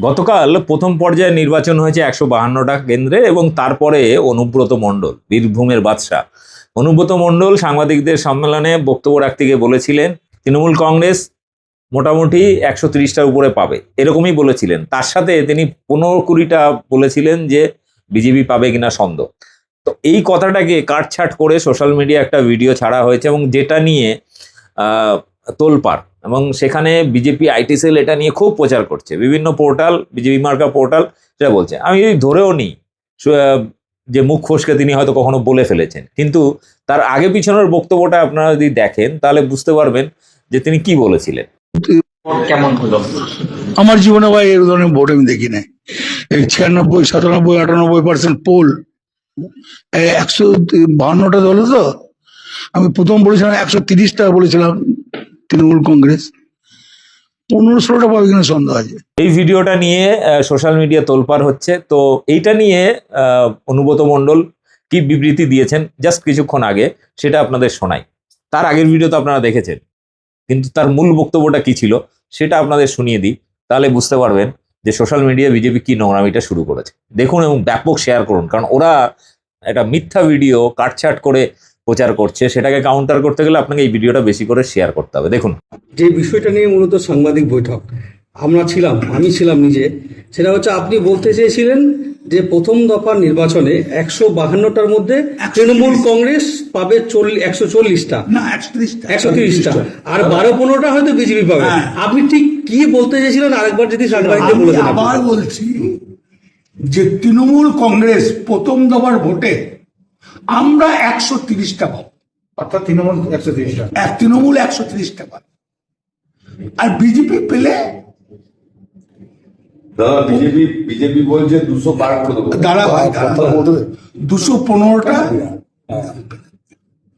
গতকাল প্রথম পর্যায়ে নির্বাচন হয়েছে 152টা কেন্দ্রে এবং তারপরে অনুব্রত মণ্ডল, বীরভূমের বাদশাহ অনুব্রত মণ্ডল সাংবাদিকদের সম্মেলনে বক্তব্য রাখতে গিয়ে বলেছিলেন তৃণমূল কংগ্রেস মোটামুটি 130টার উপরে পাবে, এরকমই বলেছিলেন। তার সাথে তিনি 15-20টা বলেছিলেন যে বিজেপি পাবে কিনা সন্দেহ। তো এই কথাটাকে কাটছাট করে সোশ্যাল মিডিয়া একটা ভিডিও ছাড়া হয়েছে এবং যেটা নিয়ে তোলপাড়, এবং সেখানে বিজেপি আইটি সেল এটা নিয়ে খুব প্রচার করছে। বিভিন্ন পোর্টাল, বিজেপি মার্কা পোর্টাল সেটা বলছে। আমি যদি ধরেও নিই যে মুখ ফসকে তিনি হয়তো কখনো বলে ফেলেছেন, কিন্তু তার আগে পিছনের বক্তব্যটা আপনারা যদি দেখেন তাহলে বুঝতে পারবেন যে তিনি কি বলেছিলেন। কেমন হলো? আমার জীবনে ভাই এর ধরনের ভোট আমি দেখি নাই। 96, 97, 98% পোল, 152টা দল। তো আমি প্রথম বলেছিলাম 130টা বলেছিলাম তৃণমূল কংগ্রেস, 15-16টা পাবে কিনা সন্দেহ আছে। এই ভিডিওটা নিয়ে সোশ্যাল মিডিয়া তোলপাড় হচ্ছে। তো এইটা নিয়ে অনুব্রত মণ্ডল কি বিবৃতি দিয়েছেন জাস্ট কিছুক্ষণ আগে সেটা আপনাদের শোনাই। তার আগের ভিডিও তো আপনারা দেখেছেন, কিন্তু তার মূল বক্তব্যটা কি ছিল সেটা আপনাদের শুনিয়ে দিই, তাহলে বুঝতে পারবেন যে সোশ্যাল মিডিয়া বিজেপি কি নোংরামিটা শুরু করেছে। দেখুন এবং ব্যাপক শেয়ার করুন, কারণ ওরা একটা মিথ্যা ভিডিও কাটছাট করে প্রচার করছে। সেটাকে কাউন্টার করতে গেলে আপনাকে এই ভিডিওটা বেশি করে শেয়ার করতে হবে। দেখুন। যে বিষয়টা নিয়ে মূলত সাংবাদিক বৈঠক আমি ছিলাম নিজে, সেটা হচ্ছে আপনি বলতে চেয়েছিলেন যে প্রথম দফার নির্বাচনে 152টার মধ্যে তৃণমূল কংগ্রেস পাবে 140টা, না 130টা, আর 12-15টা হয়তো বিজেপি পাবে। আপনি ঠিক কি বলতে চেয়েছিলেন আরেকবার যদি সাংবাদিকদের বলে দেন। আবার বলছি যে তৃণমূল কংগ্রেস প্রথম দফার ভোটে আমরা 130টা পাবো, অর্থাৎ তৃণমূল 130টা, তৃণমূল 130টা পাবে, আর বিজেপি পেলে বিজেপি বলছে 200 পার করে দেবো। দাঁড়া ভাই, 215টা,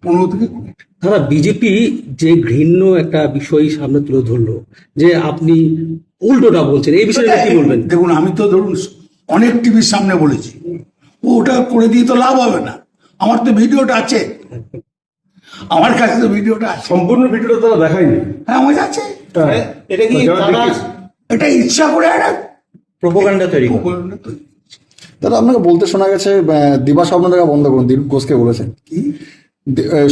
15 থেকে 20। দাদা, বিজেপি যে ঘৃণ্য একটা বিষয় সামনে তুলে ধরলো, যে আপনি উল্টোটা বলছেন, এই বিষয়টা কি বলবেন? দেখুন, আমি তো ধরুন অনেক টিভির সামনে বলেছি, ওটা করে দিয়ে তো লাভ হবে না। আমার তো ভিডিওটা আছে, আমার কাছে তো ভিডিওটা আছে। সম্পূর্ণ ভিডিওটা তারা দেখায়নি। হ্যাঁ, আমার আছে। এটা কি এটা ইচ্ছা করে একটা প্রোপাগান্ডা তৈরি? দাদা, আপনাকে বলতে শোনা গেছে দিবা স্বপ্ন দেখা বন্ধ করুন, দিলীপ ঘোষকে বলেছেন। কি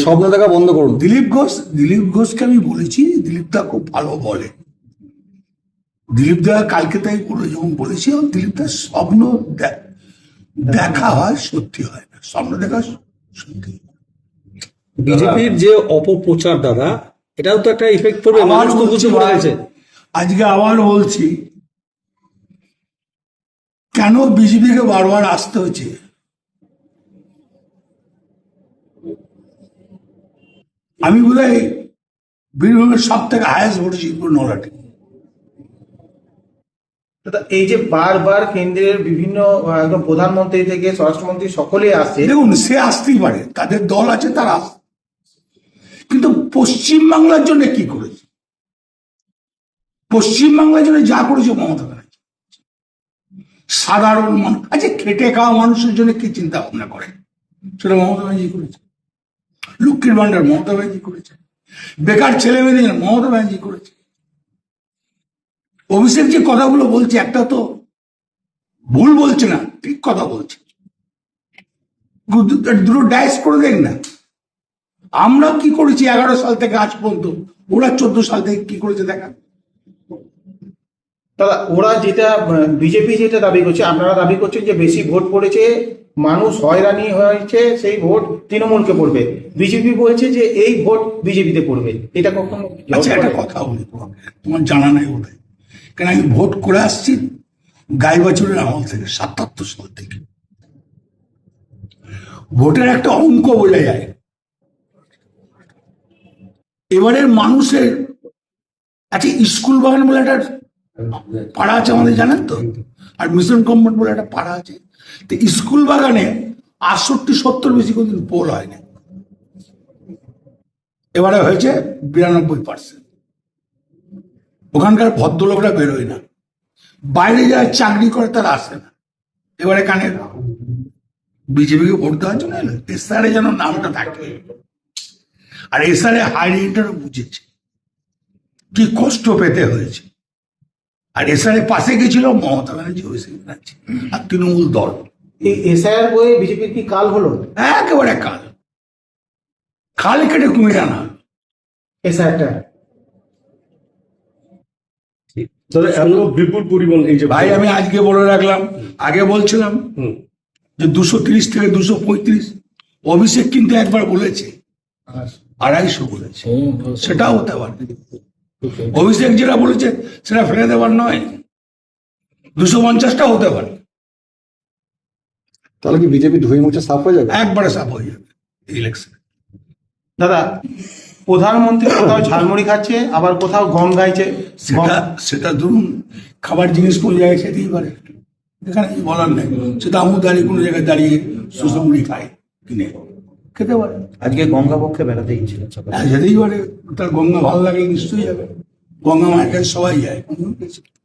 স্বপ্ন দেখা বন্ধ করুন? দিলীপ ঘোষকে আমি বলেছি, দিলীপদা খুব ভালো বলে। দিলীপদা কালকে তাই যখন বলেছি, দিলীপদা স্বপ্ন দেখা হয়, সত্যি হয় না। স্বপ্ন দেখা সত্যি। বিজেপির যে অপপ্রচার দাদা, এটাও তো একটা ইফেক্ট পড়বে। মানুষ তো বুঝে পড়ে গেছে। আজকে আবার বলছি, কেন বিজেপিকে বারবার আসতে হচ্ছে? আমি বোধহয় বীরভূমের সব থেকে হায়েস্ট ভোটেছি নলাটি। এই যে বারবার কেন্দ্রের বিভিন্ন একদম প্রধানমন্ত্রী থেকে স্বরাষ্ট্রমন্ত্রী সকলেই আসছে, দেখুন, সে আসতেই পারে, তাদের দল আছে, তারা আসছে। কিন্তু পশ্চিমবাংলার জন্য কি করেছে? পশ্চিমবাংলার জন্য যা করেছে মমতা ব্যানার্জি, সাধারণ মানুষ, আচ্ছা খেটে খাওয়া মানুষের জন্য কি চিন্তা ভাবনা করে, সেটা মমতা ব্যানার্জি করেছে। লক্ষ্মীর ভান্ডার মমতা ব্যানার্জি করেছে, বেকার ছেলে মেয়েদের মমতা ব্যানার্জি করেছে। অভিষেক যে কথাগুলো বলছে, একটা তো ভুল বলছে না, ঠিক কথা বলছে। দুটো ডাইস করে দেখ না। আমরা কি করেছি 11 সাল থেকে আজ পর্যন্ত, ওরা 14 সাল থেকে কি করেছে দেখা। দাদা, ওরা যেটা বিজেপি যেটা দাবি করছে, আপনারা দাবি করছেন যে বেশি ভোট পড়েছে, মানুষ হয়রানি হয়েছে, সেই ভোট তৃণমূলকে পড়বে। বিজেপি বলছে যে এই ভোট বিজেপিতে পড়বে। এটা কখনো? আচ্ছা, একটা কথা বলি, তোমার জানা নাই ওটা, কেন আমি ভোট করে আসছি গাইবাছুরের আমল থেকে, 77 সাল থেকে। ভোটের একটা অঙ্ক বোঝা যায়। এবারের মানুষের, আচ্ছা স্কুল বাগান বলে একটা পাড়া আছে আমাদের, জানেন তো, আর মিশন কমপ্লেক্স বলে একটা পাড়া আছে। তো স্কুল বাগানে 68-70 বেশি কোনদিন পোল হয়নি, এবারে হয়েছে 92%। ওখানকার ভদ্রলোকরা বেরোয় না, বাইরে যারা চাকরি করে তারা আসে না। এবারে কানে বিজেপিকে ভোট দেওয়ার জন্য এলো, এসআরে যেন নামটা থাকে। আর এসআরে হাই রেটেরও বুঝেছে কি কষ্ট পেতে হয়েছে। আর এসআর পাশে গেছিল মমতা ব্যানার্জি, অভিষেক ব্যানার্জি আর তৃণমূল দল। এই এসআইআর বয়ে বিজেপির কি কাল হলো? একেবারে কাল কেটে কুমির আনা। এসআইআরটা দাদা এত বিপুল পরিমাণ এই যে ভাই আমি আজকে বলে রাখলাম, আগে বলছিলাম যে 230 থেকে 235, অভিষেক কিন্তু একবার বলেছে 250 বলেছে, সেটাও হতে পারে। অভিষেক যেটা বলেছে সেটা ফেলে দেওয়ার নয়, 250টা হতে পারে। তাহলে কি বিজেপি ধুয়ে মুছে সাফ হয়ে যাবে? একবারে সাফ হয়ে যাবে ইলেকশন। দাদা, প্রধানমন্ত্রী কোথাও ঝালমুড়ি খাচ্ছে, আবার কোথাও গম গাইছে। সেটা ধরুন খাবার জিনিস কোন জায়গায় খেতেই পারে, এখানে কিছু বলার নেই। সেটা আমু দাঁড়িয়ে কোনো জায়গায় দাঁড়িয়ে সুসমুড়ি খায়, কিনে খেতে পারে। আজকে গঙ্গা পক্ষে বেড়াতে গিয়েছিলেন সকালে। হ্যাঁ, যেতেই পারে, তার গঙ্গা ভালো লাগলে নিশ্চয়ই যাবে। গঙ্গা মায়ের কাছে সবাই যায়।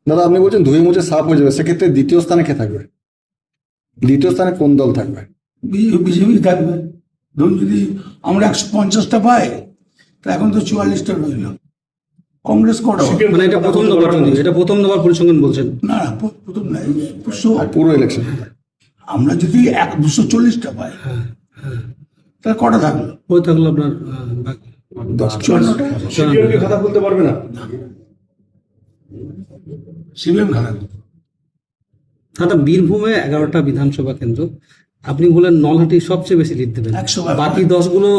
দাদা আপনি বলছেন ধুয়ে মুছে সাফ হয়ে যাবে, সেক্ষেত্রে দ্বিতীয় স্থানে কে থাকবে? দ্বিতীয় স্থানে কোন দল থাকবে? বিজেপি থাকবে। ধরুন যদি আমরা 150টা পাই, তা এখন তো 44টা রইল। কংগ্রেস কটা হবে? মানে এটা প্রথম দফার জন্য, এটা প্রথম দফার পরিসংখ্যান বলছেন। না না, প্রথম নাই, আর পুরো ইলেকশন আমরা যদি 240টা পাই, তাহলে কটা থাকলো? ওই থাকলো আপনার 54টা। সিপিএম কে খাতা খুলতে পারবে না। সিপিএম খারাপ। দাদা বীরভূমে 11টা বিধানসভা কেন্দ্র, আপনি বলেন নলহাটি সবচেয়ে বেশি লিড দেবেন, 100 বাকি 10গুলো,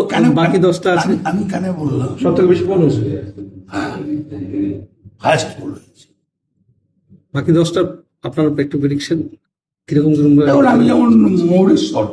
বাকি 10টা আছে। আমি কেন বললাম সব থেকে বেশি কোন হয়েছে? হায়েস্ট বলেছি। বাকি 10টা আপনার একটু প্রেডিকশন কিরকম আমি যেমন মৌরেশ্বর